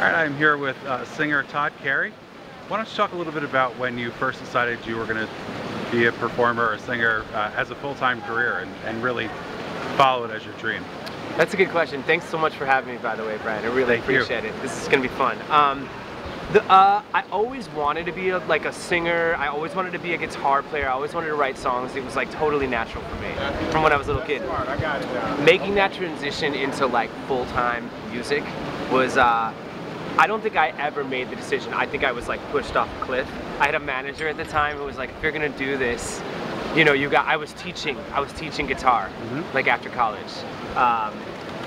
All right, I'm here with singer Todd Carey. Why don't you talk a little bit about when you first decided you were going to be a performer or a singer as a full-time career and really follow it as your dream? That's a good question. Thanks so much for having me, by the way, Brian. I really appreciate it. This is going to be fun. I always wanted to be a singer. I always wanted to be a guitar player. I always wanted to write songs. It was like totally natural for me from when I was a little kid. Making that transition into like full-time music was, I don't think I ever made the decision. I think I was like pushed off a cliff. I had a manager at the time who was like, if you're gonna do this, you know, I was teaching guitar, like after college.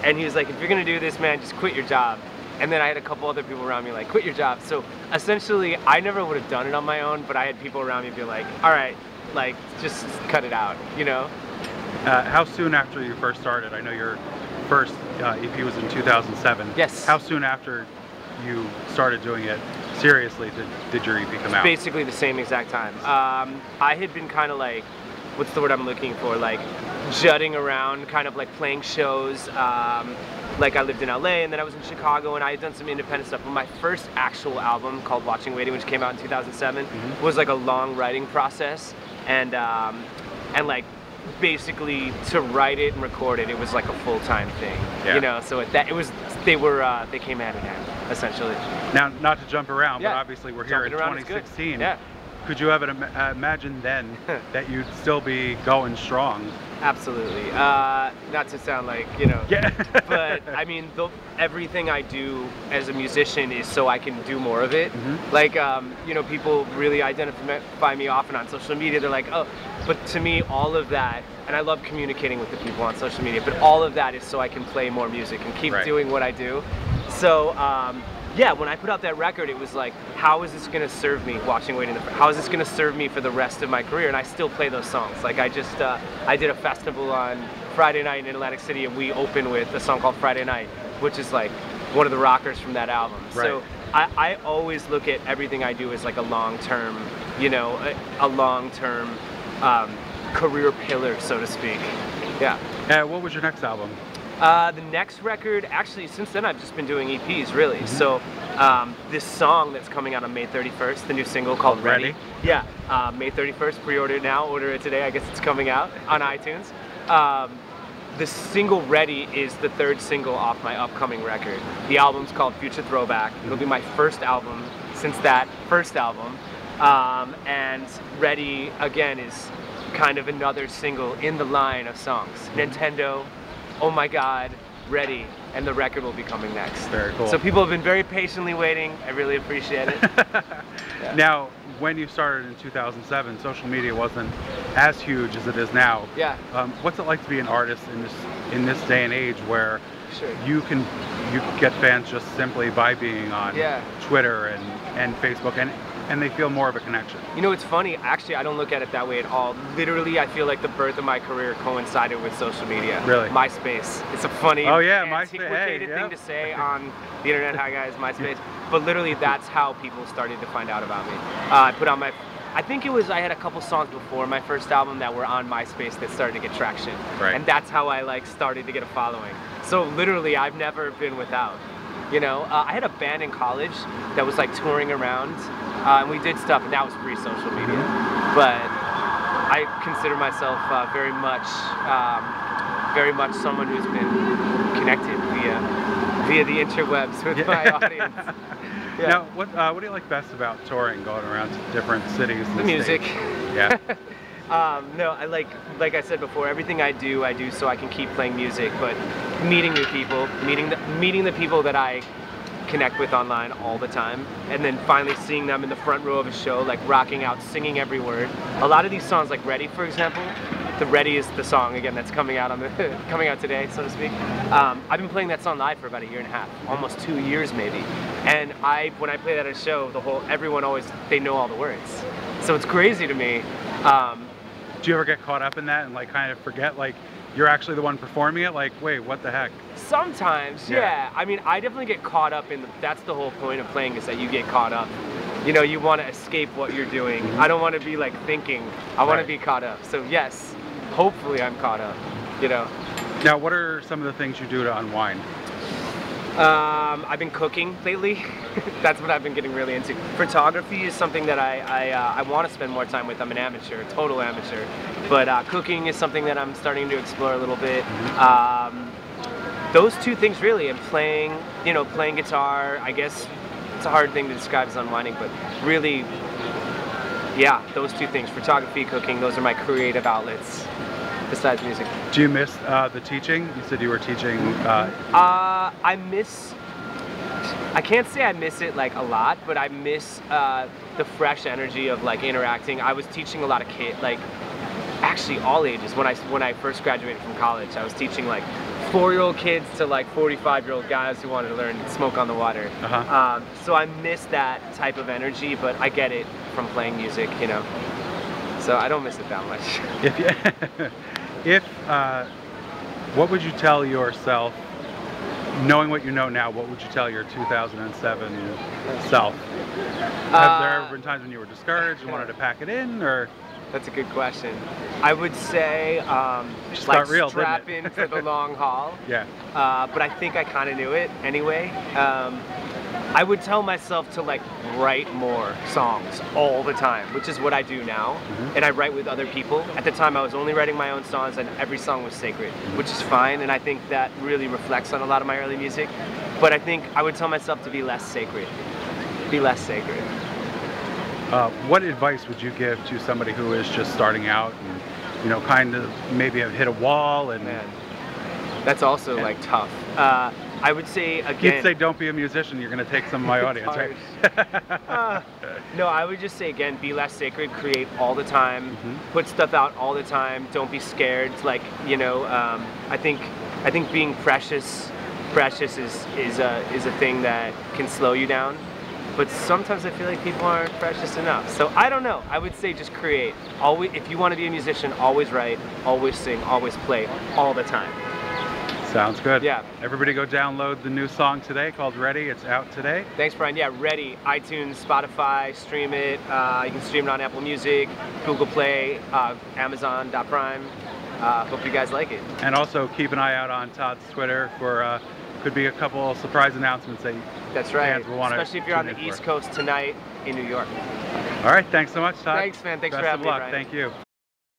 And he was like, if you're gonna do this, man, just quit your job. And then I had a couple other people around me like, quit your job. So essentially, I never would have done it on my own, but I had people around me be like, all right, like, just cut it out, you know? How soon after you first started? I know your first EP was in 2007. Yes. How soon after you started doing it seriously did your EP come out? Basically the same exact time. I had been kind of like, what's the word I'm looking for? Like jutting around, kind of like playing shows. Like I lived in LA and then I was in Chicago and I had done some independent stuff. But my first actual album called Watching Waiting, which came out in 2007, was like a long writing process. And like basically to write it and record it, it was like a full-time thing. Yeah. You know, so they came hand in hand, essentially. Now, not to jump around, but obviously we're here in 2016. Yeah. Could you have imagined then that you'd still be going strong? Absolutely. Not to sound like, you know, but I mean, everything I do as a musician is so I can do more of it. Like, you know, people really identify me often on social media. They're like, oh, but to me, all of that, and I love communicating with the people on social media, but all of that is so I can play more music and keep doing what I do. So, yeah, when I put out that record, it was like, how is this gonna serve me how is this gonna serve me for the rest of my career? And I still play those songs. Like I just, I did a festival on Friday night in Atlantic City and we opened with a song called Friday Night, which is like one of the rockers from that album. So I always look at everything I do as like a long-term, you know, a long-term career pillar, so to speak. Yeah. What was your next album? The next record, actually, since then I've just been doing EPs, really. So this song that's coming out on May 31st, the new single called Ready. Yeah, May 31st, pre-order it now, order it today. I guess it's coming out on iTunes. The single Ready is the third single off my upcoming record. The album's called Future Throwback. It'll be my first album since that first album. And Ready, again, is kind of another single in the line of songs. Nintendo, Oh My God, Ready, and the record will be coming next. Very cool. So people have been very patiently waiting. I really appreciate it. Yeah. Now, when you started in 2007, social media wasn't as huge as it is now. Yeah. What's it like to be an artist in this day and age where you can get fans just simply by being on Twitter and Facebook and they feel more of a connection? You know, it's funny, actually I don't look at it that way at all. Literally, I feel like the birth of my career coincided with social media. Really? MySpace. It's a funny, antiquated thing to say on the internet. Hi guys, MySpace. But literally, that's how people started to find out about me. I put on I think it was, I had a couple songs before my first album that were on MySpace that started to get traction. And that's how I like started to get a following. So literally, I've never been without. You know, I had a band in college that was like touring around, and we did stuff, and that was pre-social media. But I consider myself very much someone who's been connected via the interwebs with my audience. Yeah. Now, what do you like best about touring, going around to different cities? The music. Yeah. No, I like I said before, everything I do so I can keep playing music, but meeting new people, meeting the people that I connect with online all the time, and then finally seeing them in the front row of a show, like rocking out, singing every word. A lot of these songs, like Ready, for example, the Ready is the song, again, that's coming out coming out today, so to speak. I've been playing that song live for about 1.5 years, almost 2 years maybe. And when I play that at a show, everyone they know all the words. So it's crazy to me. Do you ever get caught up in that and like kind of forget like you're actually the one performing it? Like, wait, what the heck? Sometimes, yeah. I mean, I definitely get caught up in that's the whole point of playing, is that you get caught up. You know, you want to escape what you're doing. I don't want to be like thinking. I want to be caught up. So yes, hopefully I'm caught up, you know. Now, what are some of the things you do to unwind? I've been cooking lately. That's what I've been getting really into. Photography is something that I want to spend more time with. I'm an amateur, a total amateur. But cooking is something that I'm starting to explore a little bit. Those two things really, and playing guitar, I guess it's a hard thing to describe as unwinding, but really, yeah, those two things, photography, cooking, those are my creative outlets besides music. Do you miss the teaching? You said you were teaching. I can't say I miss it like a lot, but I miss the fresh energy of like interacting. I was teaching a lot of kids, like actually all ages. When I first graduated from college, I was teaching like 4-year-old kids to like 45-year-old guys who wanted to learn smoke on the water. So I miss that type of energy, but I get it from playing music, you know. So I don't miss it that much. What would you tell yourself, knowing what you know now, what would you tell your 2007 self? Have there ever been times when you were discouraged and wanted to pack it in, or? That's a good question. I would say like real, strap in for the long haul. Yeah. But I think I kind of knew it anyway. I would tell myself to like write more songs all the time, which is what I do now. And I write with other people. At the time I was only writing my own songs and every song was sacred, which is fine, and I think that really reflects on a lot of my early music. But I think I would tell myself to be less sacred. Be less sacred. What advice would you give to somebody who is just starting out and, you know, kind of maybe have hit a wall and... Man, that's also like tough. I would say again... You'd say don't be a musician, you're going to take some of my audience, right? No, I would just say again, be less sacred, create all the time, put stuff out all the time, don't be scared. Like, you know, I think being precious is a thing that can slow you down. But sometimes I feel like people aren't precious enough. So I don't know. I would say just create. Always, if you want to be a musician, always write, always sing, always play, all the time. Sounds good. Yeah. Everybody go download the new song today called Ready. It's out today. Thanks, Brian. Yeah, Ready. iTunes, Spotify, stream it. You can stream it on Apple Music, Google Play, Amazon.Prime. Hope you guys like it. And also keep an eye out on Todd's Twitter for could be a couple of surprise announcements that That's right. fans will want to especially if you're on the East Coast tonight in New York. All right, thanks so much, Todd. Thanks, man. Thanks for Best having of luck. me, Brian. Thank you.